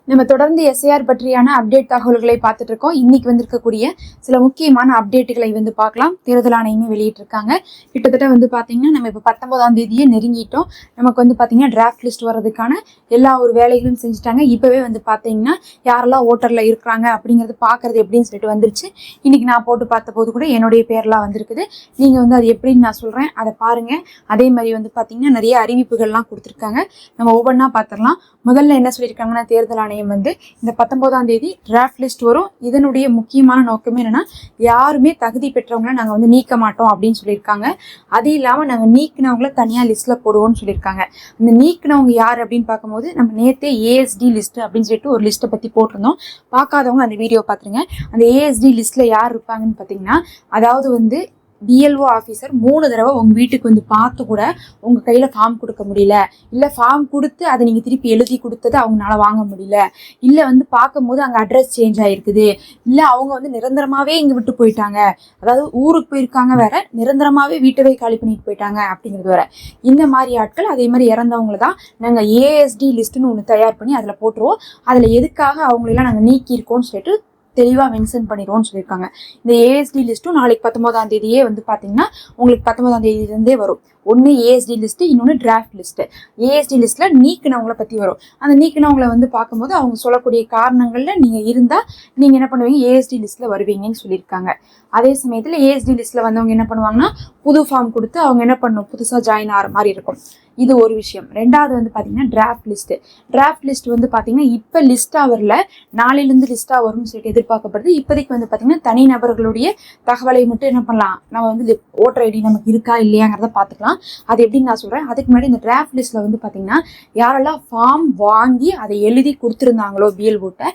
நம்ம தொடர்ந்து எஸ்ஐஆர் பற்றியான அப்டேட் தகவல்களை பார்த்துட்டு இருக்கோம். இன்னைக்கு வந்திருக்கக்கூடிய சில முக்கியமான அப்டேட்டுகளை பார்க்கலாம். தேர்தல் ஆணையமே வெளியிட்டிருக்காங்க. கிட்டத்தட்ட பார்த்தீங்கன்னா நம்ம இப்போ 19ஆம் தேதியே நெருங்கிட்டோம். நமக்கு பார்த்தீங்கன்னா டிராஃப்ட் லிஸ்ட் வர்றதுக்கான எல்லா ஒரு வேலைகளும் செஞ்சுட்டாங்க. இப்போவே பார்த்தீங்கன்னா யாரெல்லாம் ஓட்டரில் இருக்கிறாங்க அப்படிங்கிறது பார்க்கறது எப்படின்னு சொல்லிட்டு வந்துருச்சு. இன்னைக்கு நான் போட்டு பார்த்த போது கூட என்னுடைய பேர்லாம் வந்திருக்குது. நீங்கள் அது எப்படின்னு நான் சொல்கிறேன், அதை பாருங்கள். அதே மாதிரி பார்த்தீங்கன்னா நிறைய அறிவிப்புகள்லாம் கொடுத்துருக்காங்க. நம்ம ஒவ்வொன்றா பார்த்துடலாம். முதல்ல என்ன சொல்லியிருக்காங்கன்னா, தேர்தல் ஆணையம் இந்த 19ஆம் தேதி டிராஃப்ட் லிஸ்ட் வரும். இதனுடைய முக்கியமான நோக்கமே என்னன்னா, யாருமே தகுதி பெற்றவங்களை நாங்கள் நீக்க மாட்டோம் அப்படின்னு சொல்லியிருக்காங்க. அது இல்லாமல் நாங்கள் நீக்கினவங்களை தனியாக லிஸ்ட்ல போடுவோம்னு சொல்லியிருக்காங்க. அந்த நீக்கினவங்க யார் அப்படின்னு பார்க்கும்போது, நம்ம நேற்றே ஏஎஸ்டி லிஸ்ட் அப்படின்னு சொல்லிட்டு ஒரு லிஸ்ட்டை பற்றி போட்டிருந்தோம். பார்க்காதவங்க அந்த வீடியோ பார்த்துருங்க. அந்த ஏஎஸ்டி லிஸ்ட்ல யார் இருப்பாங்கன்னு பார்த்தீங்கன்னா, அதாவது பிஎல்ஓ ஆஃபீஸர் 3 தடவை உங்கள் வீட்டுக்கு பார்த்து கூட உங்கள் கையில் ஃபார்ம் கொடுக்க முடியல, இல்லை ஃபார்ம் கொடுத்து அதை நீங்கள் திருப்பி எழுதி கொடுத்தது அவங்களால வாங்க முடியல, இல்லை பார்க்கும்போது அங்கே அட்ரஸ் சேஞ்ச் ஆகிருக்குது, இல்லை அவங்க நிரந்தரமாகவே இங்கே விட்டு போயிட்டாங்க, அதாவது ஊருக்கு போயிருக்காங்க வேற, நிரந்தரமாகவே வீட்டவே காலி பண்ணிட்டு போயிட்டாங்க அப்படிங்கிறது வேற. இந்த மாதிரி ஆட்கள், அதே மாதிரி இறந்தவங்களை தான் நாங்கள் ஏஎஸ்டி லிஸ்ட்டுன்னு ஒன்று தயார் பண்ணி அதில் போட்டுருவோம். அதில் எதுக்காக அவங்களெல்லாம் நாங்கள் நீக்கியிருக்கோம்னு சொல்லிட்டு தெளிவாக மென்ஷன் பண்ணிடுவோம்னு சொல்லியிருக்காங்க. இந்த ஏஎஸ்டி லிஸ்ட்டும் நாளைக்கு 19ஆம் தேதியே பார்த்தீங்கன்னா உங்களுக்கு 19ஆம் தேதியிலேருந்தே வரும். ஒன்று ஏஎஸ்டி லிஸ்ட்டு, இன்னொன்று டிராஃப்ட் லிஸ்ட்டு. ஏஎஸ்டி லிஸ்ட்டில் நீக்கினவங்கள பற்றி வரும். அந்த நீக்கினவங்களை பார்க்கும்போது அவங்க சொல்லக்கூடிய காரணங்களில் நீங்கள் இருந்தால் நீங்கள் என்ன பண்ணுவீங்க, ஏஎஸ்டி லிஸ்ட்டில் வருவீங்கன்னு சொல்லியிருக்காங்க. அதே சமயத்தில் ஏஎஸ்டி லிஸ்ட்டில் வந்தவங்க என்ன பண்ணுவாங்கன்னா, புது ஃபார்ம் கொடுத்து அவங்க என்ன பண்ணணும், புதுசாக ஜாயின் ஆகிற மாதிரி இருக்கும். இது ஒரு விஷயம். ரெண்டாவது பார்த்தீங்கன்னா டிராஃப்ட் லிஸ்ட்டு. டிராஃப்ட் லிஸ்ட் பார்த்தீங்கன்னா இப்போ லிஸ்ட்டாக வரல, நாளையிலேருந்து லிஸ்ட்டாக வரும்னு சொல்லிட்டு எதிர்பார்க்கப்படுது. இப்போதைக்கு பார்த்தீங்கன்னா தனி நபர்களுடைய தகவலை மட்டும் என்ன பண்ணலாம், நம்ம ஓட்டர் ஐடி நமக்கு இருக்கா இல்லையாங்கிறத பார்த்துக்கலாம். அது எப்படின்னு நான் சொல்கிறேன். அதுக்கு முன்னாடி இந்த டிராஃப்ட் லிஸ்ட்டில் பார்த்தீங்கன்னா யாரெல்லாம் ஃபார்ம் வாங்கி அதை எழுதி கொடுத்துருந்தாங்களோ பிஎல்ஓட்ட,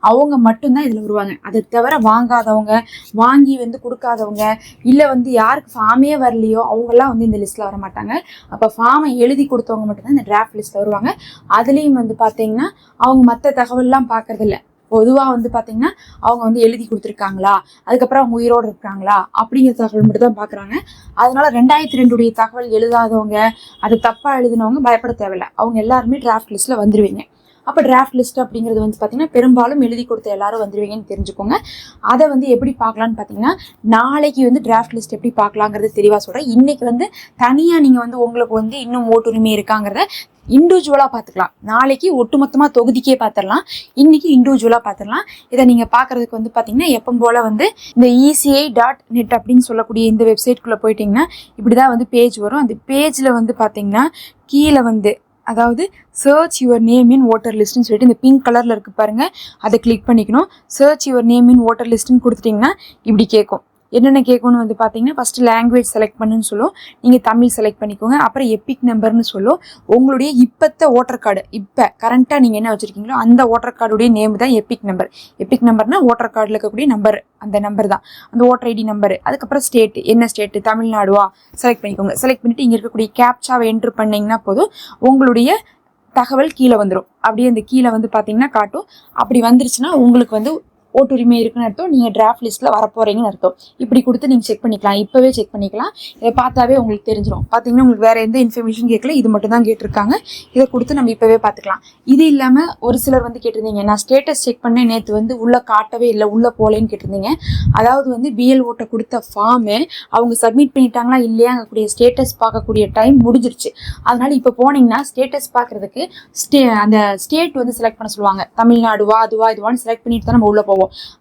அவங்க மட்டும்தான் இதில் வருவாங்க. அதை தவிர வாங்காதவங்க, வாங்கி கொடுக்காதவங்க, இல்லை யாருக்கு ஃபார்மே வரலையோ அவங்கெல்லாம் இந்த லிஸ்ட்டில் வர மாட்டாங்க. அப்போ ஃபார்மை எழுதி கொடுத்தவங்க மட்டும்தான் இந்த டிராஃப்ட் லிஸ்ட்டில் வருவாங்க. அதுலேயும் பார்த்தீங்கன்னா அவங்க மற்ற தகவல்லாம் பார்க்கறதில்ல. பொதுவாக பார்த்தீங்கன்னா அவங்க எழுதி கொடுத்துருக்காங்களா, அதுக்கப்புறம் அவங்க உயிரோடு இருக்காங்களா அப்படிங்கிற தகவல் மட்டும் தான் பார்க்குறாங்க. அதனால 2002 தகவல் எழுதாதவங்க, அது தப்பாக எழுதினவங்க பயப்பட தேவையில்லை. அவங்க எல்லாருமே டிராஃப்ட் லிஸ்ட்டில் வந்துடுவீங்க. அப்போ டிராஃப்ட் லிஸ்ட் அப்படிங்கிறது பார்த்தீங்கன்னா பெரும்பாலும் எழுதி கொடுத்த எல்லாரும் வந்துடுவீங்கன்னு தெரிஞ்சுக்கோங்க. அதை எப்படி பார்க்கலான்னு பார்த்தீங்கன்னா, நாளைக்கு டிராஃப்ட் லிஸ்ட் எப்படி பார்க்கலாங்கிறது தெளிவாக சொல்கிறேன். இன்றைக்கி தனியாக நீங்கள் உங்களுக்கு இன்னும் ஓட்டுரிமை இருக்காங்கிறத இண்டிவிஜுவலாக பார்த்துக்கலாம். நாளைக்கு ஒட்டுமொத்தமாக தொகுதிக்கே பார்த்துடலாம், இன்றைக்கி இண்டிவிஜுவலாக பார்த்துடலாம். இதை நீங்கள் பார்க்குறதுக்கு பார்த்தீங்கன்னா எப்போ போல் இந்த ECI.net அப்படின்னு சொல்லக்கூடிய இந்த வெப்சைட்குள்ளே போயிட்டிங்கன்னா இப்படி தான் பேஜ் வரும். அந்த பேஜில் பார்த்தீங்கன்னா கீழே அதாவது search your name in voter லிஸ்ட்னு சொல்லிட்டு இந்த பிங்க் கலரில் இருக்குது பாருங்கள், அதை கிளிக் பண்ணிக்கணும். Search your name in voter லிஸ்ட்னு கொடுத்துட்டிங்கன்னா இப்படி கேட்கும். என்னென்ன கேட்கணும்னு பார்த்தீங்கன்னா, ஃபஸ்ட்டு லாங்குவேஜ் செலக்ட் பண்ணுன்னு சொல்லும். நீங்கள் தமிழ் செலக்ட் பண்ணிக்கோங்க. அப்புறம் எப்பிக் நம்பர்னு சொல்லும். உங்களுடைய இப்போத்த ஓட்டர் கார்டு, இப்போ கரண்ட்டாக நீங்கள் என்ன வச்சுருக்கீங்களோ அந்த ஓட்டர் கார்டுடைய நேம் தான் எப்பிக் நம்பர். எப்பிக் நம்பர்னால் ஓட்டர் கார்டில் இருக்கக்கூடிய நம்பர், அந்த நம்பர் தான் அந்த ஓட்டர் ஐடி நம்பர். அதுக்கப்புறம் ஸ்டேட்டு, என்ன ஸ்டேட்டு, தமிழ்நாடுவா செலக்ட் பண்ணிக்கோங்க. செலக்ட் பண்ணிவிட்டு இங்கே இருக்கக்கூடிய கேப்சாவை என்ட்ரு பண்ணிங்கன்னா போதும், உங்களுடைய தகவல் கீழே வந்துடும். அப்படியே அந்த கீழே பார்த்தீங்கன்னா காட்டும். அப்படி வந்துருச்சுன்னா உங்களுக்கு ஓட்டுரிமை இருக்குன்னு அர்த்தம், நீங்கள் டிராஃப்ட் லிஸ்ட்டில் வரப்போகிறீங்கன்னு அர்த்தம். இப்படி கொடுத்து நீங்கள் செக் பண்ணிக்கலாம், இப்போவே செக் பண்ணிக்கலாம். இதை பார்த்தாவே உங்களுக்கு தெரிஞ்சிடும். பார்த்தீங்கன்னா உங்களுக்கு வேறு எந்த இன்ஃபர்மேஷன் கேட்கல, இது மட்டும் தான் கேட்டிருக்காங்க. இதை கொடுத்து நம்ம இப்போவே பார்த்துக்கலாம். இது இல்லாமல் ஒரு சிலர் கேட்டிருந்தீங்க, நான் ஸ்டேட்டஸ் செக் பண்ணேன் நேற்று உள்ளே காட்டவே இல்லை, உள்ளே போகலேன்னு கேட்டிருந்தீங்க. அதாவது பிஎல்ஓட்ட கொடுத்த ஃபார்மு அவங்க சப்மிட் பண்ணிட்டாங்களா இல்லையாங்கக்கூடிய ஸ்டேட்டஸ் பார்க்கக்கூடிய டைம் முடிஞ்சிருச்சு. அதனால் இப்போ போனீங்கன்னா ஸ்டேட்டஸ் பார்க்குறதுக்கு அந்த ஸ்டேட் செலக்ட் பண்ண சொல்லுவாங்க. தமிழ்நாடுவா இதுவான்னு செலக்ட் பண்ணிட்டு தான் நம்ம உள்ளே போவோம்.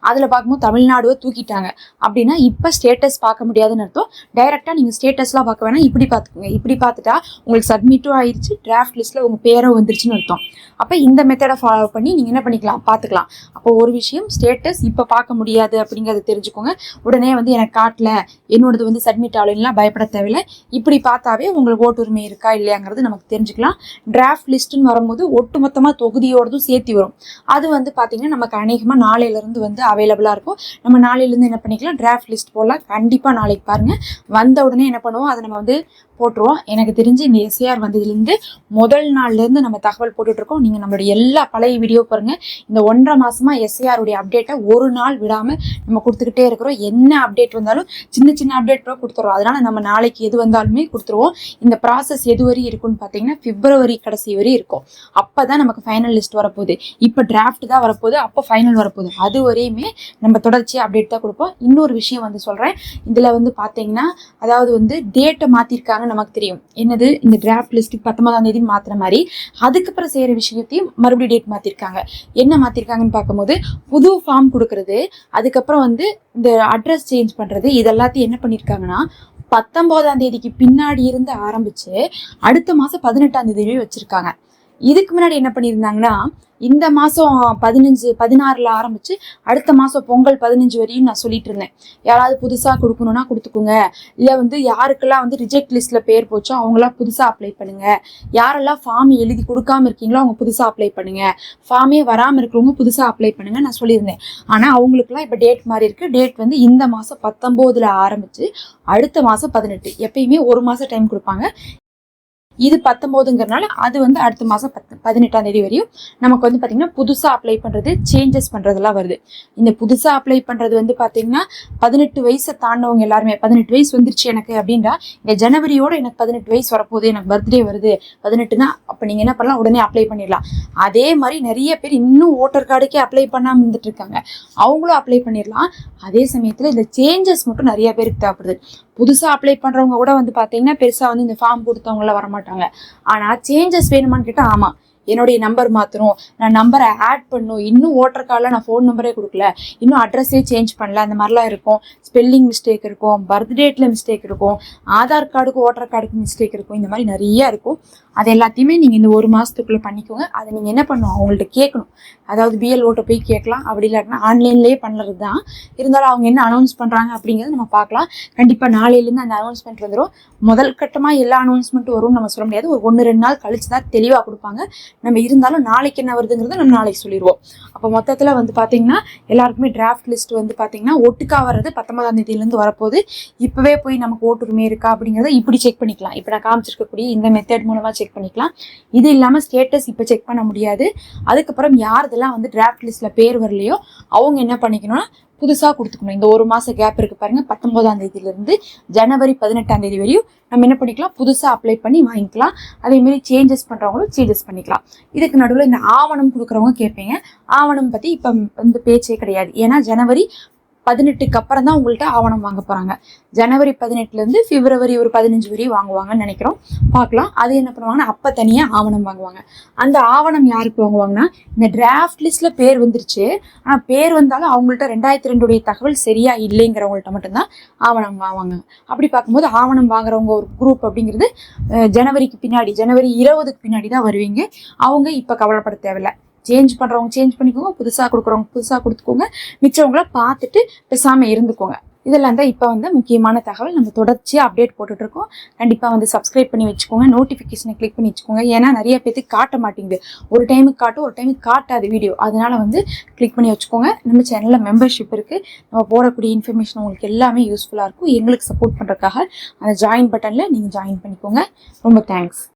அதில் பார்க்கும்போது தமிழ்நாடுவை தூக்கிட்டாங்க அப்படின்னா இப்போ ஸ்டேட்டஸ் பார்க்க முடியாதுன்னு அர்த்தம். டைரெக்டாக நீங்கள் ஸ்டேட்டஸ்லாம் பார்க்க வேணாம், இப்படி பார்த்துக்கோங்க. இப்படி பார்த்துட்டா உங்களுக்கு சப்மிட்டும் ஆயிடுச்சு, டிராஃப்ட் லிஸ்ட்டில் உங்கள் பேரும் வந்துருச்சுன்னு அர்த்தம். அப்போ இந்த மெத்தடை ஃபாலோ பண்ணி நீங்கள் என்ன பண்ணிக்கலாம், பார்த்துக்கலாம். அப்போ ஒரு விஷயம், ஸ்டேட்டஸ் இப்போ பார்க்க முடியாது அப்படிங்கிறத தெரிஞ்சுக்கோங்க. உடனே எனக்கு காட்டல, என்னோடது சப்மிட் ஆகலாம் பயப்பட தேவையில்லை. இப்படி பார்த்தாவே உங்களுக்கு ஓட்டுரிமை இருக்கா இல்லையாங்கிறது நமக்கு தெரிஞ்சுக்கலாம். டிராஃப்ட் லிஸ்ட்டுன்னு வரும்போது ஒட்டுமொத்தமாக தொகுதியோடதும் சேர்த்து வரும். அது பார்த்தீங்கன்னா நமக்கு அநேகமாக நாளையிலேருந்து அவைலபிளாக இருக்கும். நம்ம நாளையிலேருந்து என்ன பண்ணிக்கலாம், டிராஃப்ட் லிஸ்ட் போடலாம். கண்டிப்பாக நாளைக்கு பாருங்கள். வந்த உடனே என்ன பண்ணுவோம், அதை நம்ம போட்டுருவோம். எனக்கு தெரிஞ்சு இந்த எஸ்ஏஆர் வந்ததுலேருந்து முதல் நாள்லேருந்து நம்ம தகவல் போட்டுட்ருக்கோம். நீங்கள் நம்மளுடைய எல்லா பழைய வீடியோ பாருங்கள். இந்த 1.5 மாதமாக எஸ்ஏஆருடைய அப்டேட்டை ஒரு நாள் விடாமல் நம்ம கொடுத்துக்கிட்டே இருக்கிறோம். என்ன அப்டேட் வந்தாலும் சின்ன சின்ன அப்டேட் கூட கொடுத்துருவோம். அதனால் நம்ம நாளைக்கு எது வந்தாலுமே கொடுத்துருவோம். இந்த ப்ராசஸ் எது வரை இருக்குன்னு பார்த்தீங்கன்னா பிப்ரவரி கடைசி வரை இருக்கும். அப்போ தான் நமக்கு ஃபைனல் லிஸ்ட் வரப்போகுது. இப்போ டிராஃப்ட் தான் வரப்போகுது, அப்போ ஃபைனல் வரப்போகுது. அது வரையுமே நம்ம தொடர்ச்சியாக அப்டேட் தான் கொடுப்போம். இன்னொரு விஷயம் வந்து சொல்கிறேன். இதில் வந்து பார்த்தீங்கன்னா அதாவது வந்து டேட்டை மாற்றிருக்காங்க நமக்கு தெரியும். என்னது இந்த டிராஃப்ட் லிஸ்ட்டுக்கு 19ஆம் தேதி மாற்றுற மாதிரி அதுக்கப்புறம் செய்கிற விஷயத்தையும் மறுபடியும் டேட் மாற்றிருக்காங்க. என்ன மாற்றிருக்காங்கன்னு பார்க்கும்போது புது ஃபார்ம் கொடுக்கறது, அதுக்கப்புறம் வந்து இந்த அட்ரஸ் சேஞ்ச் பண்ணுறது, இதெல்லாத்தையும் என்ன பண்ணியிருக்காங்கன்னா 19ஆம் தேதிக்கு பின்னாடி இருந்து ஆரம்பித்து அடுத்த மாதம் 18ஆம் தேதி வச்சுருக்காங்க. இதுக்கு முன்னாடி என்ன பண்ணியிருந்தாங்கன்னா இந்த மாதம் 16 ஆரம்பித்து அடுத்த மாதம் பொங்கல் 15 வரையும் நான் சொல்லிட்டு இருந்தேன். யாராவது புதுசாக கொடுக்கணுன்னா கொடுத்துக்குங்க, இல்லை வந்து யாருக்கெல்லாம் வந்து ரிஜெக்ட் லிஸ்ட்டில் பேர் போச்சோ அவங்களாம் புதுசாக அப்ளை பண்ணுங்கள், யாரெல்லாம் ஃபார்ம் எழுதி கொடுக்காமல் இருக்கீங்களோ அவங்க புதுசாக அப்ளை பண்ணுங்கள், ஃபார்மே வராமல் இருக்கிறவங்க புதுசாக அப்ளை பண்ணுங்கள் நான் சொல்லியிருந்தேன். ஆனால் அவங்களுக்குலாம் இப்போ டேட் மாறி இருக்குது. டேட் வந்து இந்த மாதம் 19 ஆரம்பித்து அடுத்த மாதம் 18. எப்பயுமே ஒரு மாதம் டைம் கொடுப்பாங்க. இது 19ங்கிறனால அது வந்து அடுத்த மாதம் 18ஆம் தேதி வரையும் நமக்கு வந்து பார்த்திங்கன்னா புதுசாக அப்ளை பண்ணுறது சேஞ்சஸ் பண்ணுறதெல்லாம் வருது. இந்த புதுசாக அப்ளை பண்ணுறது வந்து பார்த்திங்கன்னா 18 வயசை தாண்டவங்க எல்லாருமே 18 வயசு வந்துருச்சு எனக்கு அப்படின்னா இந்த ஜனவரியோடு எனக்கு 18 வயசு வரப்போகுது, எனக்கு பர்த்டே வருது 18னா அப்போ நீங்கள் என்ன பண்ணலாம், உடனே அப்ளை பண்ணிடலாம். அதே மாதிரி நிறைய பேர் இன்னும் ஓட்டர் கார்டுக்கே அப்ளை பண்ணாமல் இருந்துட்டு இருக்காங்க, அவங்களும் அப்ளை பண்ணிடலாம். அதே சமயத்தில் இந்த சேஞ்சஸ் மட்டும் நிறைய பேருக்கு தேவைப்படுது. புதுசாக அப்ளை பண்ணுறவங்க கூட வந்து பார்த்தீங்கன்னா பெருசாக வந்து இந்த ஃபார்ம் கொடுத்தவங்களாம் வரமாட்டாங்க. ஆனால் சேஞ்சஸ் வேணுமான்னு கேட்டால் ஆமாம், என்னுடைய நம்பர் மாற்றணும், நான் நம்பரை ஆட் பண்ணணும், இன்னும் ஓட்டர் கார்டில் நான் ஃபோன் நம்பரே கொடுக்கல, இன்னும் அட்ரஸே சேஞ்ச் பண்ணல, அந்த மாதிரிலாம் இருக்கும். ஸ்பெல்லிங் மிஸ்டேக் இருக்கும், பர்த் டேட்டில் மிஸ்டேக் இருக்கும், ஆதார் கார்டுக்கு ஓட்டர் கார்டுக்கு மிஸ்டேக் இருக்கும், இந்த மாதிரி நிறைய இருக்கும். அது எல்லாத்தையுமே நீங்கள் இந்த ஒரு மாதத்துக்குள்ளே பண்ணிக்கோங்க. அதை நீங்கள் என்ன பண்ணணும், அவங்கள்ட்ட கேட்கணும். அதாவது பிஎல்ஓட்ட போய் கேட்கலாம், அப்படி இல்லாட்டினா ஆன்லைன்லேயே பண்ணுறது தான். இருந்தாலும் அவங்க என்ன அனௌன்ஸ் பண்ணுறாங்க அப்படிங்கிறது நம்ம பார்க்கலாம். கண்டிப்பாக நாளையிலேருந்து அந்த அனௌன்ஸ்மெண்ட் வந்துடும். முதல் கட்டமாக எல்லா அனௌன்ஸ்மெண்ட்டும் வரும்னு நம்ம சொல்ல முடியாது. ஒரு 1-2 நாள் கழிச்சு தான் தெளிவாக கொடுப்பாங்க. நம்ம இருந்தாலும் நாளைக்கு என்ன வருதுங்கிறத நம்ம நாளைக்கு சொல்லிடுவோம். அப்போ மொத்தத்தில் வந்து பார்த்தீங்கன்னா எல்லாருக்குமே டிராஃப்ட் லிஸ்ட் வந்து பார்த்தீங்கன்னா ஒட்டுக்கா வர்றது 19ஆம் தேதியிலேருந்து வரப்போகுது. இப்போவே போய் நமக்கு ஓட்டுரிமை இருக்கா அப்படிங்கிறத இப்படி செக் பண்ணிக்கலாம். இப்போ நான் காமிச்சிருக்கக்கூடிய இந்த மெத்தட் மூலமாக செக் பண்ணிக்கலாம். இது இல்லாமல் ஸ்டேட்டஸ் இப்போ செக் பண்ண முடியாது. அதுக்கப்புறம் யாரெல்லாம் வந்து டிராஃப்ட் லிஸ்ட்டில் பேர் வரலையோ அவங்க என்ன பண்ணிக்கணும்னா புதுசாக கொடுத்துக்கணும். இந்த ஒரு மாதம் கேப் இருக்குது பாருங்கள், 19ஆம் தேதியிலேருந்து ஜனவரி 18ஆம் தேதி வரையும் நம்ம என்ன பண்ணிக்கலாம், புதுசாக அப்ளை பண்ணி வாங்கிக்கலாம். அதேமாரி சேஞ்சஸ் பண்ணுறவங்களும் சேஞ்சஸ் பண்ணிக்கலாம். இதுக்கு நடுவில் இந்த ஆவணம் கொடுக்குறவங்க கேட்பீங்க. ஆவணம் பற்றி இப்போ வந்து பேச்சே கிடையாது. ஏன்னா ஜனவரி 18க்கு அப்புறம் தான் உங்கள்கிட்ட ஆவணம் வாங்க போகிறாங்க. ஜனவரி 18லேருந்து பிப்ரவரி ஒரு 15 வரையும் வாங்குவாங்கன்னு நினைக்கிறோம். பார்க்கலாம். அது என்ன பண்ணுவாங்கன்னா அப்போ தனியாக ஆவணம் வாங்குவாங்க. அந்த ஆவணம் யாருக்கு வாங்குவாங்கன்னா இந்த டிராஃப்ட் லிஸ்ட்டில் பேர் வந்துருச்சு, ஆனால் பேர் வந்தாலும் அவங்கள்ட்ட 2002 தகவல் சரியாக இல்லைங்கிறவங்கள்ட்ட மட்டும்தான் ஆவணம் வாங்குவாங்க. அப்படி பார்க்கும்போது ஆவணம் வாங்குறவங்க ஒரு குரூப் அப்படிங்கிறது ஜனவரிக்கு பின்னாடி, ஜனவரி 20க்கு பின்னாடி தான் வருவீங்க. அவங்க இப்போ கவலைப்பட தேவையில்லை. சேஞ்ச் பண்ணுறவங்க சேஞ்ச் பண்ணிக்கோங்க, புதுசாக கொடுக்குறவங்க புதுசாக கொடுத்துக்கோங்க, மிச்சவங்கள பார்த்துட்டு பேசாமல் இருந்துக்கோங்க. இதெல்லாம் தான் இப்போ வந்து முக்கியமான தகவல். நம்ம தொடர்ச்சியாக அப்டேட் போட்டுட்ருக்கோம். கண்டிப்பாக வந்து சப்ஸ்கிரைப் பண்ணி வச்சுக்கோங்க, நோட்டிஃபிகேஷனை கிளிக் பண்ணி வச்சுக்கோங்க. ஏன்னா நிறைய பேருக்கு காட்ட மாட்டேங்குது. ஒரு டைமுக்கு காட்டும், ஒரு டைமுக்கு காட்டாது வீடியோ. அதனால் வந்து கிளிக் பண்ணி வச்சுக்கோங்க. நம்ம சேனலில் மெம்பர்ஷிப் இருக்குது. நம்ம போடக்கூடிய இன்ஃபர்மேஷன் உங்களுக்கு எல்லாமே யூஸ்ஃபுல்லாக இருக்கும். எங்களுக்கு சப்போர்ட் பண்ணுறதுக்காக அந்த ஜாயின் பட்டனில் நீங்கள் ஜாயின் பண்ணிக்கோங்க. ரொம்ப தேங்க்ஸ்.